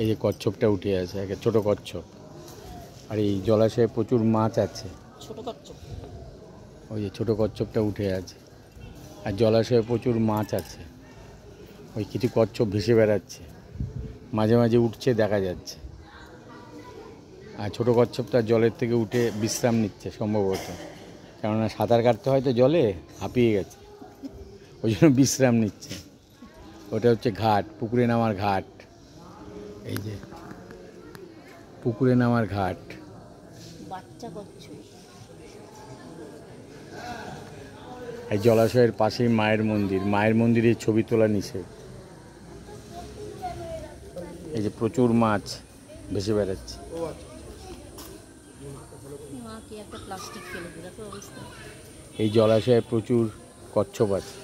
এই যে কচ্ছপটা উঠে আছে, একটা ছোট কচ্ছপ। আর এই জলাশয়ে প্রচুর মাছ আছে। ছোট কচ্ছপ, ওই যে ছোট কচ্ছপটা উঠে আছে। আর জলাশয়ে প্রচুর মাছ আছে। ওই কিছু কচ্ছপ ভেসে বেড়াচ্ছে, মাঝে মাঝে উঠছে দেখা যাচ্ছে। আর ছোট কচ্ছপটা জলের থেকে উঠে বিশ্রাম নিচ্ছে সম্ভবত, কেননা সাঁতার কাটতে হয়তো জলে হাঁপিয়ে গেছে, ওই জন্য বিশ্রাম নিচ্ছে। ওটা হচ্ছে ঘাট, পুকুরে নামার ঘাট। এই যে পুকুরে নামার ঘাট। বাচ্চা কচ্ছপ। এই জলাশয়ের পাশেই মায়ের মন্দির, মায়ের মন্দিরের ছবি তোলা নিষেধ। এই যে প্রচুর মাছ ভেসে বেড়াচ্ছে। মা কি একটা প্লাস্টিক ফেলে দিল, তো অবস্থা। এই জলাশয়ে প্রচুর কচ্ছপ আছে।